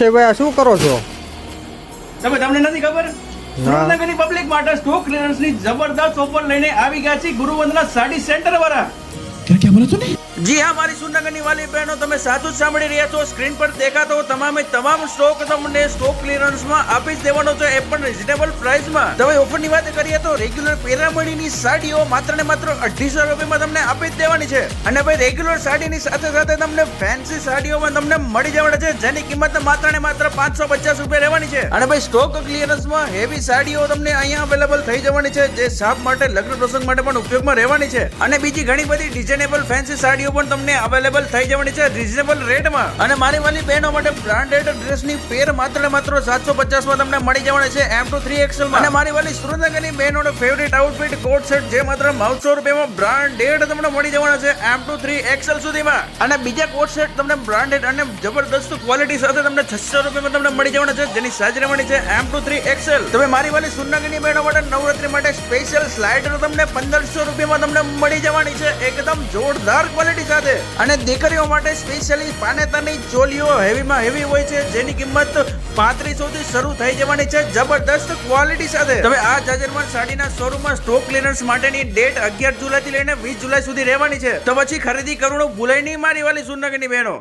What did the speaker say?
અક્ષયભાઈ આ શું કરો છો? તમને નથી ખબર? સુરેન્દ્રનગરની પબ્લિક માટે સ્ટોક ક્લિયરન્સ ની જબરદસ્ત ઓફર લઈને આવી ગયા છે ગુરુવંદના સાડી સેન્ટર વાળા। क्या बोला तूने? જી હા, મારી સુરેન્દ્રનગરની વાલી બહેનો, તમે સાચું જ સાંભળી રહ્યા છો। સ્ક્રીન પર દેખાતો તમામ સ્ટોક તમને સ્ટોક ક્લિયરન્સ માં આપી જ દેવાનો છે, એ પણ રીઝનેબલ પ્રાઇસ માં। તમે ઓફર ની વાત કરીએ તો રેગ્યુલર પેરામણીની સાડીઓ માત્ર ને માત્ર 250 રૂપિયામાં તમને આપી જ દેવાની છે। અને ભાઈ રેગ્યુલર સાડીની સાથે સાથે તમને ફેન્સી સાડીઓમાં તમને મળી જવાના છે, જેની કિંમત માત્ર ને માત્ર 550 રૂપિયા રહેવાની છે। અને ભાઈ સ્ટોક ક્લિયરન્સ માં હેવી સાડીઓ તમને અહીંયા અવેલેબલ થઈ જવાની છે, જે સાપ માટે, લગ્ન પ્રસંગ માટે પણ ઉપયોગમાં રહેવાની છે। અને બીજી ઘણી બધી ડિઝાઇનેબલ ફેન્સી સાડીઓ પણ તમને અવેલેબલ થઈ જવાની છે રીઝનેબલ રેટમાં। અને મારી વાલી બહેનો માટે બ્રાન્ડેડ ડ્રેસની પેર માત્ર ને માત્ર 750 માં તમને મળી જવાની છે M to 3XL માં। અને મારી વાલી સુરેન્દ્રનગરની બહેનોનો ફેવરિટ આઉટફિટ કોટ સેટ જે માત્ર 900 રૂપિયામાં બ્રાન્ડેડ તમને મળી જવાના છે M to 3XL સુધીમાં। અને બીજા કોટ સેટ તમને બ્રાન્ડેડ અને જબરદસ્ત ક્વોલિટી સાથે તમને 600 રૂપિયામાં તમને મળી જવાના છે, જેની સાઇઝ રહેવાની છે M to 3XL। તમે મારી વાલી સુરેન્દ્રનગરની બહેનો માટે નવરાત્રી માટે સ્પેશિયલ સ્લાઇડર તમને 1500 રૂપિયામાં તમને મળી જવાની છે, એકદમ જોરદાર ક્વોલિટી સાથે। અને દીકરીઓ માટે સ્પેશિયલી પાનેતરની ચોલીઓ હેવીમાં હેવી હોય છે, જેની કિંમત 3500 થી શરૂ થઈ જવાની છે જબરદસ્ત ક્વોલિટી સાથે। તમે આ જાજરમાન સાડીના શોરૂમમાં સ્ટોક ક્લિયરન્સ માટેની ડેટ 11 જુલાઈ થી લઈને 20 જુલાઈ સુધી રહેવાની છે, તો પછી ખરીદી કરવાનું ભૂલાય નહીં મારી વાલી સુરેન્દ્રનગરની બહેનો।